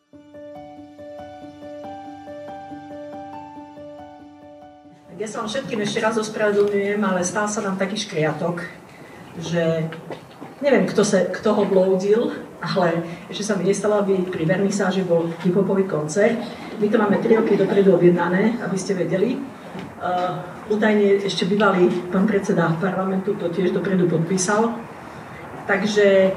Ja sa vám všetkým ešte raz ospravedlňujem, ale stal sa nám taký škriatok, že neviem, kto ho bloudil, ale ešte sa mi nestalo, aby pri vernisáži bol hip-hopový koncert. My to máme 3 roky dopredu objednané, aby ste vedeli. Údajne ešte bývalý pán predseda parlamentu to tiež dopredu podpísal. Takže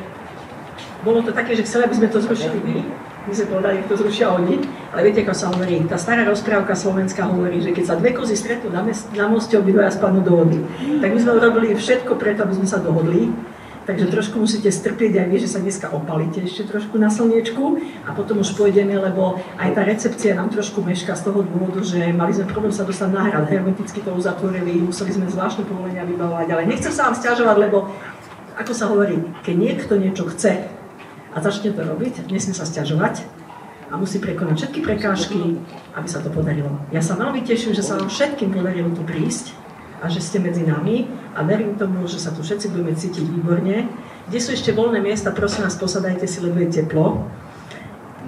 bolo to také, že chceli, aby sme to zrušili my. My sme povedali, to zrušia oni, ale viete, ako sa hovorí, tá stará rozprávka slovenská hovorí, že keď sa dve kozy stretnú na moste, obidvaja spadnú do vody. Tak my sme urobili všetko preto, aby sme sa dohodli. Takže trošku musíte strpieť aj vy, že sa dneska opalíte ešte trošku na slniečku a potom už pôjdeme, lebo aj tá recepcia nám trošku meška z toho dôvodu, že mali sme problém sa dostať na hrad, hermeticky to uzatvorili, museli sme zvláštne povolenia vybavovať, ale nechcem sa vám sťažovať, lebo ako sa hovorí, keď niekto niečo chce a začne to robiť, nesmie sa sťažovať a musí prekonať všetky prekážky, aby sa to podarilo. Ja sa veľmi teším, že sa vám všetkým podarilo tu prísť a že ste medzi nami a verím tomu, že sa tu všetci budeme cítiť výborne. Kde sú ešte voľné miesta, prosím vás, posadajte si, lebo je teplo.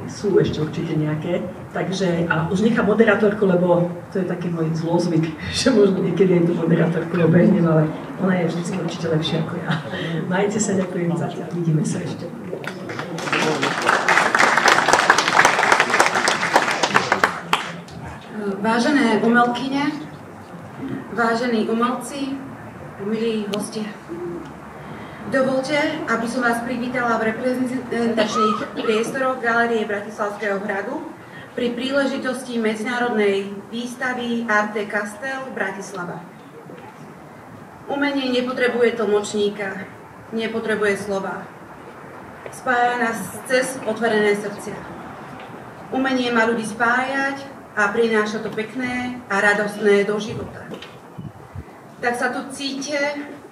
Sú ešte určite nejaké. Takže, a už nechám moderátorku, lebo to je taký môj zlozvyk, že možno niekedy aj tú moderátorku obehnem, ale ona je vždy určite lepšia ako ja. Majte sa, ďakujem zatiaľ. Vidíme sa ešte. Vážené umelkyne, vážení umelci, milí hostia. Dovolte, aby som vás privítala v reprezentačných priestoroch Galérie Bratislavského hradu pri príležitosti medzinárodnej výstavy Arte Castel Bratislava. Umenie nepotrebuje tlmočníka, nepotrebuje slova. Spája nás cez otvorené srdcia. Umenie má ľudí spájať a prináša to pekné a radostné do života. Tak sa tu cíte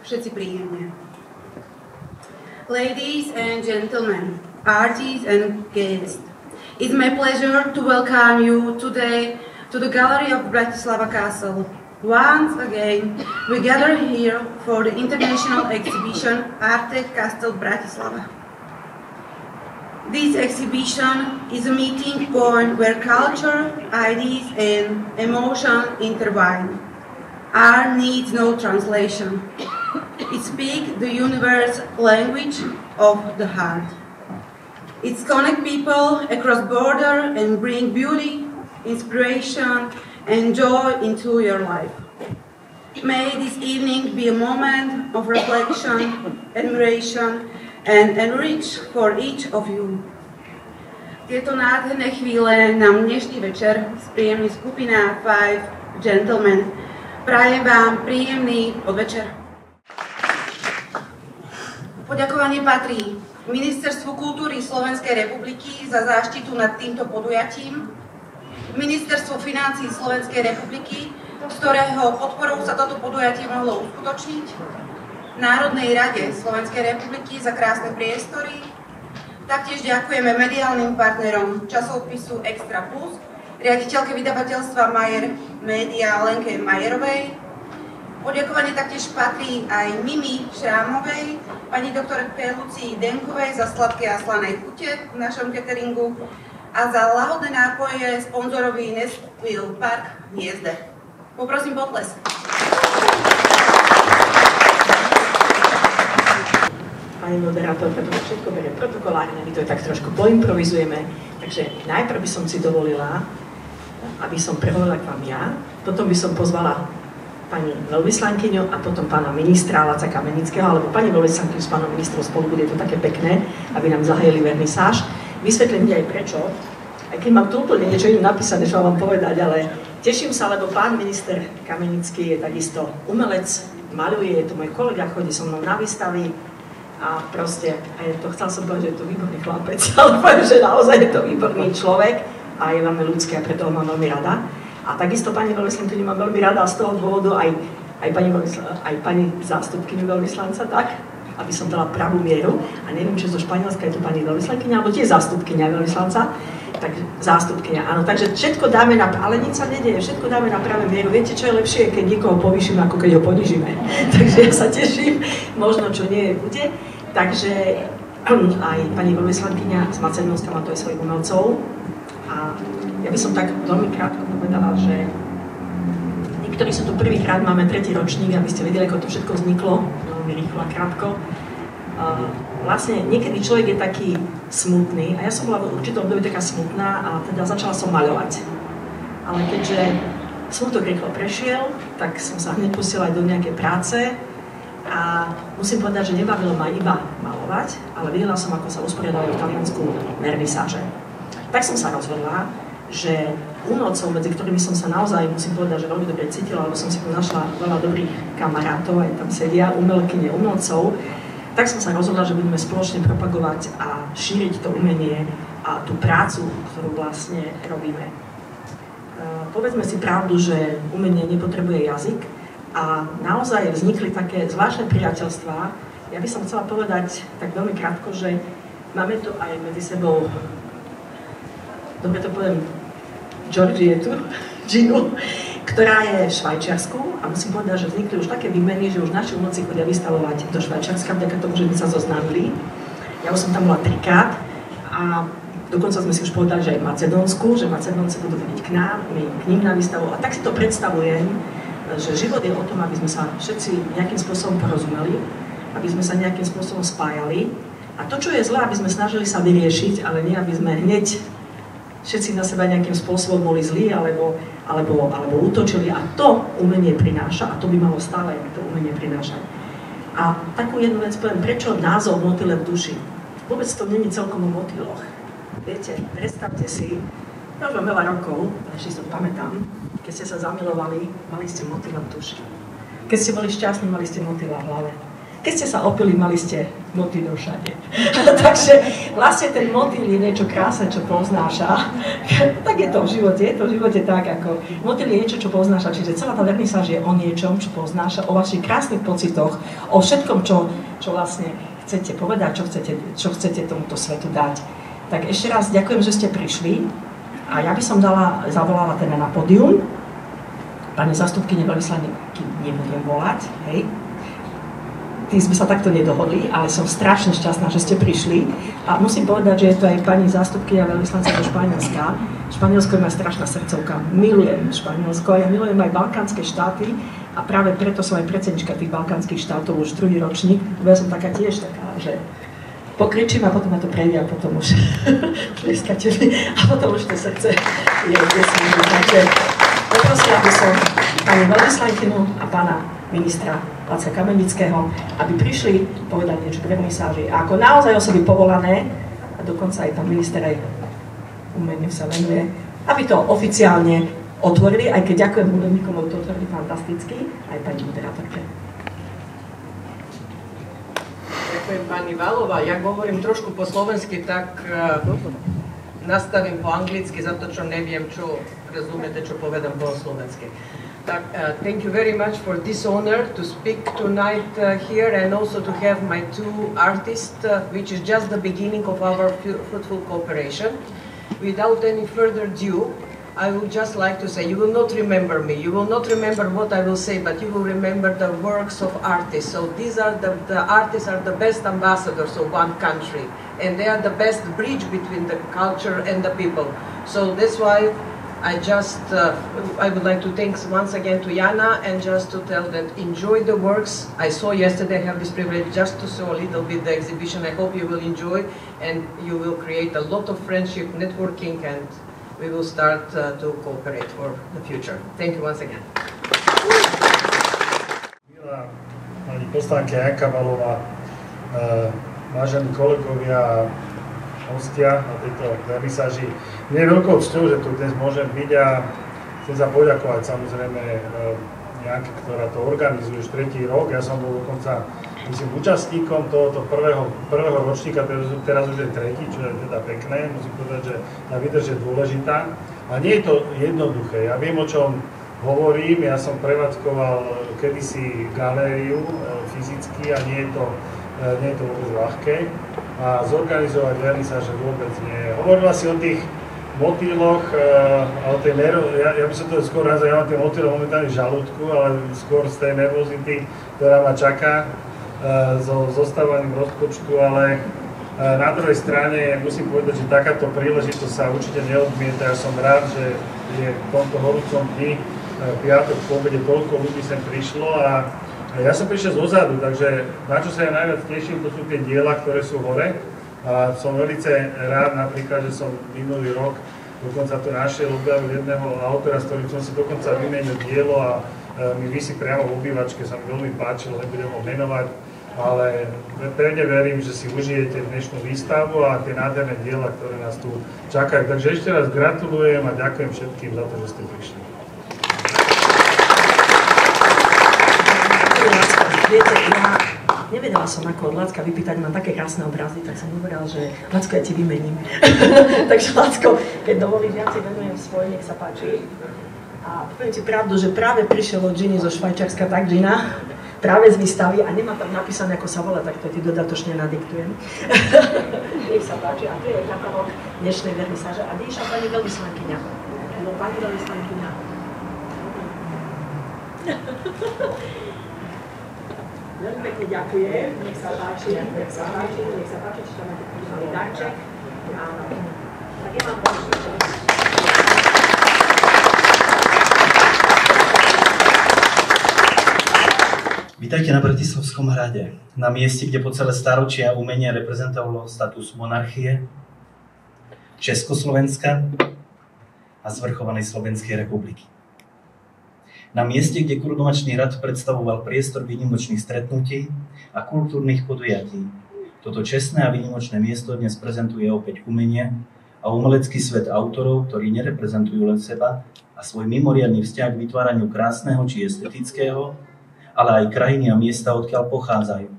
všetci príjemne. Ladies and gentlemen, artists and guests, it's my pleasure to welcome you today to the Gallery of Bratislava Castle. Once again, we gather here for the international exhibition Arte Castel Bratislava. This exhibition is a meeting point where culture, ideas, and emotion intertwine. Art needs no translation. It speaks the universe language of the heart. It connects people across borders and brings beauty, inspiration, and joy into your life. May this evening be a moment of reflection, admiration, and enrich for each of you. Tieto nádherné chvíle nám dnešný večer spríjemní skupina Five Gentlemen. Prajem vám príjemný podvečer. Poďakovanie patrí Ministerstvu kultúry Slovenskej republiky za záštitu nad týmto podujatím, Ministerstvu financií Slovenskej republiky, z ktorého podporou sa toto podujatie mohlo uskutočniť, Národnej rade Slovenskej republiky za krásne priestory. Taktiež ďakujeme mediálnym partnerom časopisu Extra Plus, riaditeľke vydavateľstva Majer Media Lenke Majerovej. Poďakovanie taktiež patrí aj Mimi Šrámovej, pani doktorke Lucii Denkovej za sladké a slané chute v našom cateringu a za lahodné nápoje sponzorovi Nestville Park v Hniezde. Poprosím potlesk. Pani moderátorka, to všetko berie protokolárne, my to tak trošku poimprovizujeme. Takže najprv by som si dovolila, aby som prehovorila k vám ja, potom by som pozvala pani veľvyslankyňu a potom pána ministra Laca Kamenického, alebo pani veľvyslankyňu s pánom ministrom spolu, bude to také pekné, aby nám zahájili vernisáž. Vysvetlím aj prečo, aj keď mám tu úplne niečo iné napísané, čo vám povedať, ale teším sa, lebo pán minister Kamenický je takisto umelec, maľuje, je to môj kolega, chodí so mnou na výstavy a proste, to chcel som povedať, že je to výborný chlapec, ale poviem, že naozaj je to výborný človek a je veľmi ľudský a preto ho mám veľmi rada. A takisto pani veľvyslankyňu mám veľmi rada a z toho dôvodu aj pani zástupkyňu veľvyslanca, tak, aby som dala pravú mieru. A neviem, či zo Španielska je to pani veľvyslankyňa, alebo tiež zástupkyňa veľvyslanca. Tak zástupkyňa, áno. Takže všetko dáme ale nič sa nedeje, všetko dáme na pravú mieru. Viete, čo je lepšie, keď niekoho povýšime, ako keď ho ponižíme. Takže ja sa teším, možno čo nie bude. Takže aj pani veľvyslankyňa z Macedónska má to aj svojich umelcov. A ja by som tak veľmi krátko povedala, že niektorí sú tu prvýkrát, máme 3. ročník, aby ste vedeli, ako to všetko vzniklo, veľmi rýchlo a krátko. Vlastne niekedy človek je taký smutný a ja som bola v určitom období taká smutná a teda začala som maľovať. Ale keďže smutok rýchlo prešiel, tak som sa hneď pustila aj do nejakej práce a musím povedať, že nebavilo ma iba malovať, ale videla som, ako sa usporiadali v Taliansku vernisáže. Tak som sa rozhodla, že umelcov, medzi ktorými som sa naozaj, musím povedať, že veľmi dobre cítila, lebo som si tu našla veľa dobrých kamarátov, aj tam sedia umelkyne, umelcov, tak som sa rozhodla, že budeme spoločne propagovať a šíriť to umenie a tú prácu, ktorú vlastne robíme. Povedzme si pravdu, že umenie nepotrebuje jazyk a naozaj vznikli také zvláštne priateľstvá. Ja by som chcela povedať tak veľmi krátko, že máme tu aj medzi sebou, dobre to poviem, Georgietu, Ginu, ktorá je v Švajčiarsku a musím povedať, že vznikli už také výmeny, že už naši umelci chodia vystavovať do Švajčiarska, vďaka tomu, že sme sa zoznámili. Ja už som tam bola 3-krát a dokonca sme si už povedali, že aj v Macedónsku, že Macedónci budú vidieť k nám, my k ním na výstavu. A tak si to predstavujem, že život je o tom, aby sme sa všetci nejakým spôsobom porozumeli, aby sme sa nejakým spôsobom spájali. A to, čo je zlé, aby sme snažili sa vyriešiť, ale nie, aby sme hneď všetci na seba nejakým spôsobom boli zlí alebo útočili. A to umenie prináša, a to by malo stále to umenie prinášať. A takú jednu vec poviem, prečo názov Motýle v duši? Vôbec to nie je celkom o motýloch. Viete, predstavte si, už mám veľa rokov, ešte si to pamätám, keď ste sa zamilovali, mali ste motýla v duši. Keď ste boli šťastní, mali ste motýla v hlave. Keď ste sa opili, mali ste motýlov všade. Takže vlastne ten motýl je niečo krásne, čo poznáša. Tak je to v živote tak, ako motýl je niečo, čo poznáša. Čiže celá tá vernisáž je o niečom, čo poznáša, o vašich krásnych pocitoch, o všetkom, čo vlastne chcete povedať, čo chcete tomuto svetu dať. Tak ešte raz ďakujem, že ste prišli a ja by som zavolala teda na pódium. Pani zástupkyne veľvyslankyne nebudem volať, hej. Tým sme sa takto nedohodli, ale som strašne šťastná, že ste prišli. A musím povedať, že je to aj pani zástupkyňa veľvyslanca do Španielska. Španielsko je moja strašná srdcovka. Milujem Španielsko a ja milujem aj balkánske štáty a práve preto som aj predsednička tých balkánskych štátov už 2. ročník, lebo ja som taká tiež taká, že pokričím a potom ma to prejde a potom už tlieskate mi a potom už to srdce je desný. Takže poprosila by som pani veľvyslankyňu a pána ministra Laca Kamenického, aby prišli povedať niečo k vernisáži. A ako naozaj osoby povolané, a dokonca aj pán minister aj umeniu sa venuje, aby to oficiálne otvorili, aj keď ďakujem hudobníkom, lebo to otvorili fantasticky, aj pani moderátorke. Ďakujem pani Valová. Ja hovorím trošku po slovensky, tak nastavím po anglicky za to, čo neviem, čo rozumiete, čo povedám po slovensky. Thank you very much for this honor to speak tonight here and also to have my 2 artists, which is just the beginning of our fruitful cooperation. Without any further ado, I would just like to say, you will not remember me, you will not remember what I will say, but you will remember the works of artists. So these are the artists are the best ambassadors of one country, and they are the best bridge between the culture and the people. So that's why I would like to thank once again to Jana and just to tell that enjoy the works. I saw yesterday, I have this privilege just to show a little bit the exhibition. I hope you will enjoy and you will create a lot of friendship, networking, and we will start to cooperate for the future. Thank you once again. Milá pani poslanky Janka Valová, vážení kolegovia, hostia na tejto vernisáži. Mne je veľkou cťou, že tu dnes môžem byť a chcem sa poďakovať samozrejme Janke, ktorá to organizuje už 3. rok. Ja som bol dokonca, myslím, účastníkom tohoto prvého ročníka, teraz už je 3., čo je teda pekné. Musím povedať, že tá výdrž je dôležitá. A nie je to jednoduché. Ja viem, o čom hovorím. Ja som prevádzkoval kedysi galériu fyzicky a nie je to vôbec ľahké. A zorganizovať vernisáže vôbec nie. Hovorila si o tých motýloch a o tej ja by som to skôr nazval, ja mám tie motýle momentálne v žalúdku, ale skôr z tej nervozity, ktorá ma čaká so zostávaním rozpočtu, ale Na druhej strane musím povedať, že takáto príležitosť sa určite neodmieta. Ja som rád, že je v tomto horúcom dni, piatok po obede, toľko ľudí sem prišlo a ja som prišiel zozadu, takže na čo sa ja najviac teším, to sú tie diela, ktoré sú hore. A som veľmi rád napríklad, že som minulý rok dokonca to našiel, objavil jedného autora, s ktorým som si dokonca vymenil dielo a mi visí priamo v obývačke, sa mi veľmi páčilo, nebudem ho menovať, ale pevne verím, že si užijete dnešnú výstavu a tie nádherné diela, ktoré nás tu čakajú. Takže ešte raz gratulujem a ďakujem všetkým za to, že ste prišli. Viete, ja nevedela som ako od Lacka vypýtať, mám také krásne obrazy, tak som hovorila, že Lacko, ja ti vymením. Takže Lacko, keď dovolíš, ja si venujem svoj, nech sa páči. A poviem ti pravdu, že práve prišiel od Gini zo Švajčiarska, tak Gina, práve z výstavy a nemá tam napísané, ako sa volá, tak to ti dodatočne nadiktujem. Nech sa páči, a tu je katalóg dnešnej vernisáže. A kde išla pani veľvyslankyňa? Pani veľvyslankyňa. Veľmi pekne ďakujem, nech sa páči, či tam máte malý darček. Áno. Tak ja mám Vítajte na Bratislavskom hrade, na mieste, kde po celé staročia umenie reprezentovalo status monarchie, Československa a zvrchovanej Slovenskej republiky. Na mieste, kde korunovačný rad predstavoval priestor výnimočných stretnutí a kultúrnych podujatí. Toto čestné a výnimočné miesto dnes prezentuje opäť umenie a umelecký svet autorov, ktorí nereprezentujú len seba a svoj mimoriadny vzťah k vytváraniu krásneho či estetického, ale aj krajiny a miesta, odkiaľ pochádzajú.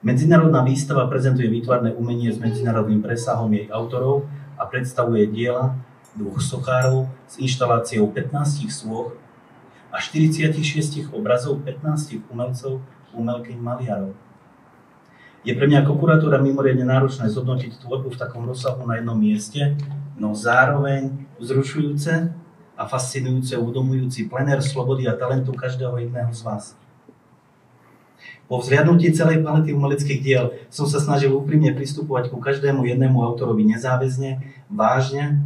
Medzinárodná výstava prezentuje výtvarné umenie s medzinárodným presahom jej autorov a predstavuje diela dvoch sochárov s inštaláciou 15 sôch a 46 obrazov 15 umelcov, umelkyň, maliarov. Je pre mňa ako kurátora mimoriadne náročné zhodnotiť tvorbu v takom rozsahu na jednom mieste, no zároveň vzrušujúce a fascinujúce, uvedomujúci plenér slobody a talentu každého jedného z vás. Po vzhliadnutí celej palety umeleckých diel som sa snažil úprimne pristupovať ku každému jednému autorovi nezáväzne, vážne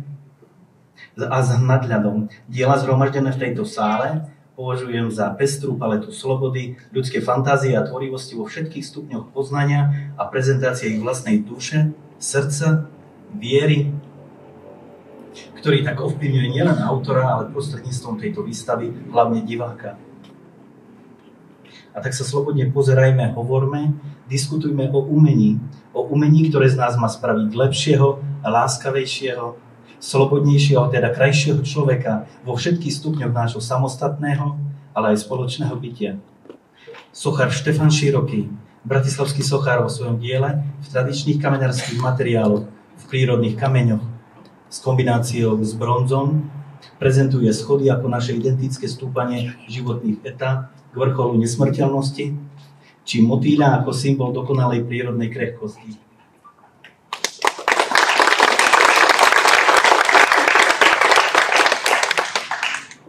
a s nadhľadom. Diela zhromaždené v tejto sále považujem za pestrú paletu slobody, ľudskej fantázie a tvorivosti vo všetkých stupňoch poznania a prezentácie ich vlastnej duše, srdca, viery, ktorý tak ovplyvňuje nielen autora, ale prostredníctvom tejto výstavy, hlavne diváka. A tak sa slobodne pozerajme, hovorme, diskutujme o umení, ktoré z nás má spraviť lepšieho a láskavejšieho, slobodnejšieho, teda krajšieho človeka vo všetkých stupňoch nášho samostatného, ale aj spoločného bytia. Sochár Štefan Široký, bratislavský sochár vo svojom diele v tradičných kameňarských materiáloch, v prírodných kameňoch, s kombináciou s bronzom, prezentuje schody ako naše identické stúpanie životných etáp k vrcholu nesmrteľnosti, či motýľa ako symbol dokonalej prírodnej krehkosti.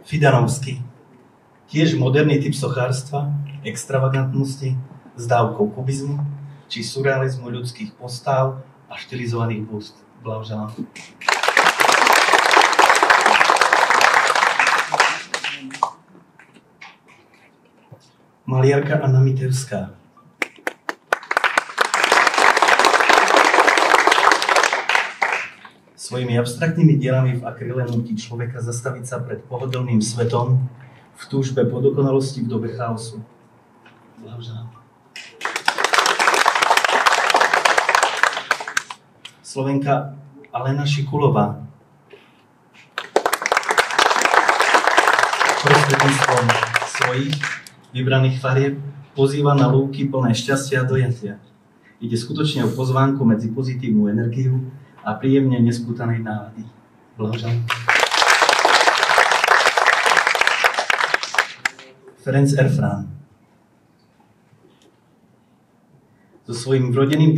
Fidanovský, tiež moderný typ sochárstva, extravagantnosti, s dávkou kubizmu, či surrealizmu ľudských postáv a štilizovaných búst. Blahoželám. Maliarka Anna Mitevská. Svojimi abstraktnými dielami v akryle núti človeka zastaviť sa pred pohodlným svetom v túžbe po dokonalosti v dobe chaosu. Blahoželám. Slovenka Alena Šikulová. Prostredníctvom svojich vybraných farieb pozýva na lúky plné šťastia a dojatia. Ide skutočne o pozvánku medzi pozitívnu energiu a príjemne nespútanej nálady. Blahoželám. Ferenc Erfrán. So svojím vrodeným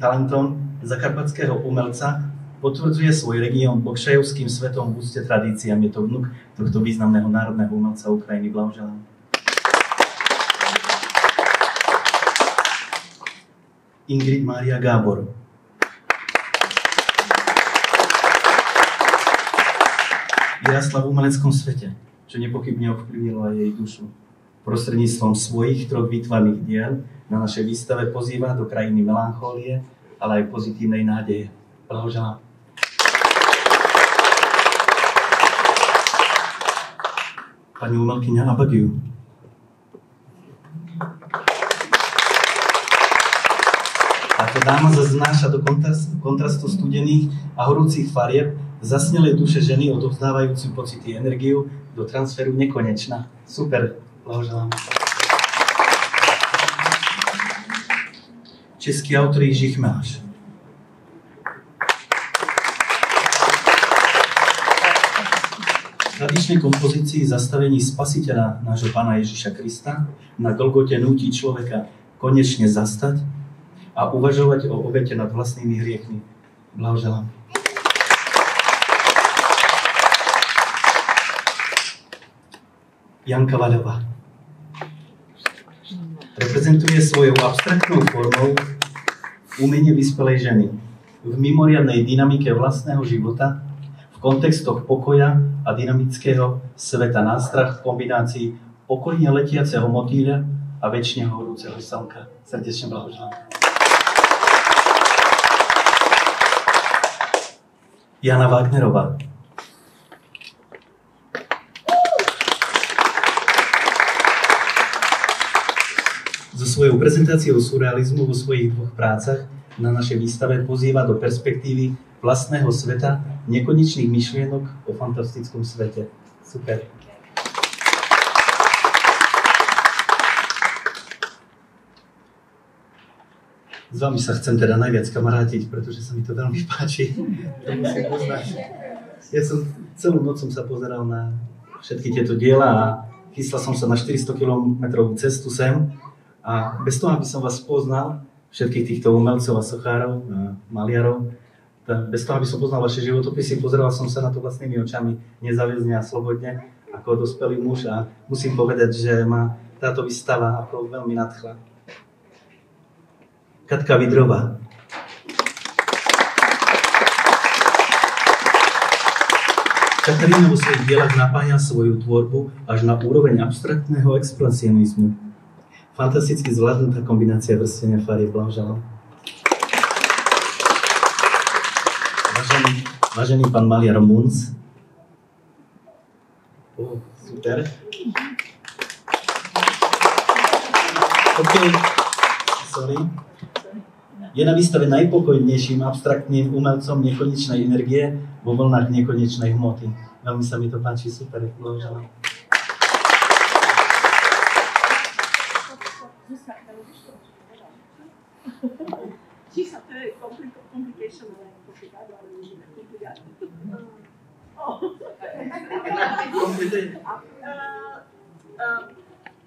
talentom zakarpatského umelca potvrdzuje svoj región bokšajovským svetom v úcte tradíciám. Je to vnuk tohto významného národného umelca Ukrajiny. Blahoželám. Ingrid Mária Gábor. Vyrastla v umeleckom svete, čo nepochybne ovplyvnilo aj jej dušu. Prostredníctvom svojich 3 výtvarných diel na našej výstave pozýva do krajiny melanchólie, ale aj pozitívnej nádeje. Blahoželám. Pani umelkyňa Abagiu. Táto dáma zaznáša do kontrastu studených a horúcich farieb zasnelej duše ženy odovzdávajúci pocity energiu do transferu nekonečná. Super, blahoželám. Český autor Jiří Chmeláš. V tradičnej kompozícii zastavení spasiteľa nášho Pána Ježiša Krista na Golgote núti človeka konečne zastať a uvažovať o obete nad vlastnými hriechmi. Blahoželám. Janka Vaľová. Reprezentuje svojou abstraktnou formou umenie vyspelej ženy v mimoriadnej dynamike vlastného života, v kontextoch pokoja a dynamického sveta nástrah v kombinácii pokojne letiaceho motýľa a večne horúceho slnka. Srdečne blahoželám. Jana Wagnerová. So svojou prezentáciou surrealizmu vo svojich 2 prácach na našej výstave pozýva do perspektívy vlastného sveta nekonečných myšlienok o fantastickom svete. Super. S vami sa chcem teda najviac kamarátiť, pretože sa mi to veľmi páči. To musím poznať. Ja som celú noc sa pozeral na všetky tieto diela a chystal som sa na 400 kilometrovú cestu sem. A bez toho, aby som vás poznal, všetkých týchto umelcov a sochárov, a maliarov, bez toho, aby som poznal vaše životopisy, pozeral som sa na to vlastnými očami nezáväzne a slobodne, ako dospelý muž a musím povedať, že ma táto výstava ako veľmi nadchla. Katka Vidrová. Katarína vo svojich dielach napája svoju tvorbu až na úroveň abstraktného expresionizmu. Fantasticky zvládnutá kombinácia vrstenia farieb, blahoželám. Vážený pán maliar Munz. Super. OK. Sorry. Je na výstave najpokojnejším abstraktným umelcom nekonečnej energie vo vlnách nekonečnej hmoty. Veľmi sa mi to páči, super, blahoželám.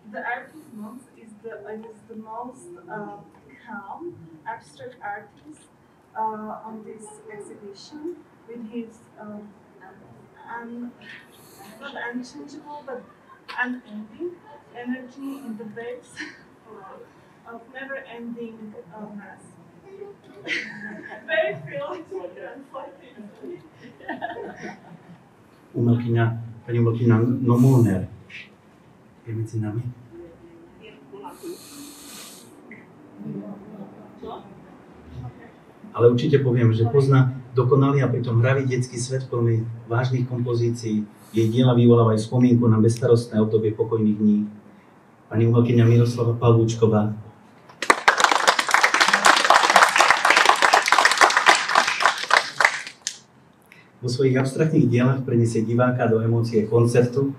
The artist Munz is the most calm, abstract artist on this exhibition with his not unchangeable but unending energy in the waves of never-ending mass. Very feeling Pani umelkyňa Nomulner je medzi nami. Ale určite poviem, že pozná dokonalý a pritom hravý detský svet plný vážnych kompozícií. Jej diela vyvolávajú spomienku na bezstarostné obdobie pokojných dní. Pani umelkyňa Miroslava Pavlúčková. Vo svojich abstraktných dielach preniesie diváka do emócie koncertu,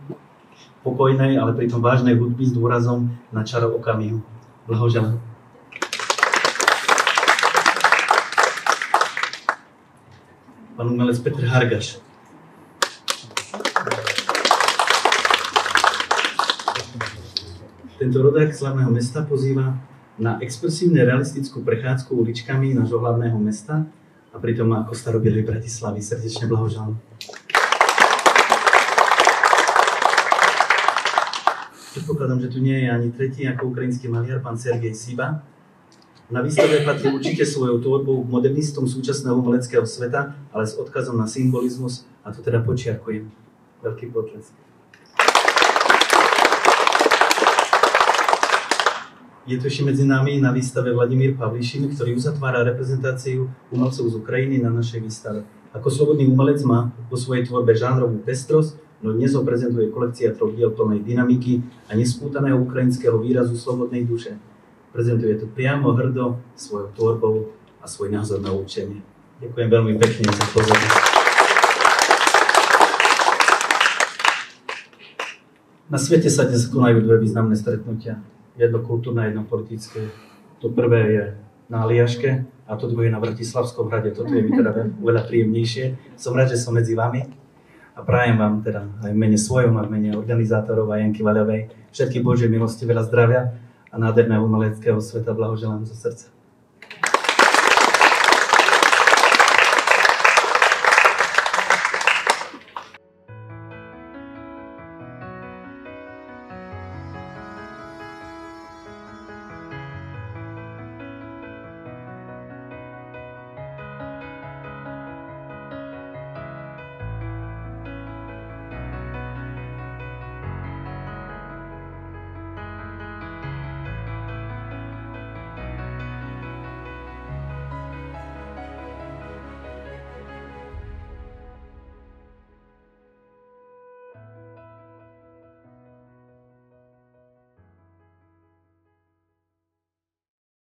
pokojnej, ale pritom vážnej hudby s dôrazom na čaro okamihu. Blahoželám. Pán umelec Petr Hargaš. Tento rodák slavného mesta pozýva na expresívne realistickú prechádzku uličkami nášho hlavného mesta a pritom ako starobielej Bratislavy. Srdečne blahoželám. Predpokladám, že tu nie je ani tretí ako ukrajinský maliar, pán Sergej Siba. Na výstave patrí určite svojou tvorbou k modernistom súčasného umeleckého sveta, ale s odkazom na symbolizmus, a to teda počiarkujem. Veľký potlesk. Je tu ešte medzi nami na výstave Vladimír Pavlišin, ktorý uzatvára reprezentáciu umelcov z Ukrajiny na našej výstave. Ako slobodný umelec má vo svojej tvorbe žánrovú pestrosť, no dnes ho prezentuje kolekcia troch diel plnej dynamiky a nespútaného ukrajinského výrazu slobodnej duše. Prezentuje to priamo, hrdo, svojou tvorbou a svoj názor na učenie. Ďakujem veľmi pekne za pozornosť. Na svete sa dnes konajú dve významné stretnutia. Jedno kultúrne, jedno politické. To prvé je na Aliaške a to druhé na Bratislavskom hrade. Toto je mi teda veľa príjemnejšie. Som rád, že som medzi vami a prajem vám teda aj v mene svojom a v mene organizátorov a Janky Vaľovej všetky Božie milosti, veľa zdravia a nádherného umeleckého sveta blahoželám zo srdca.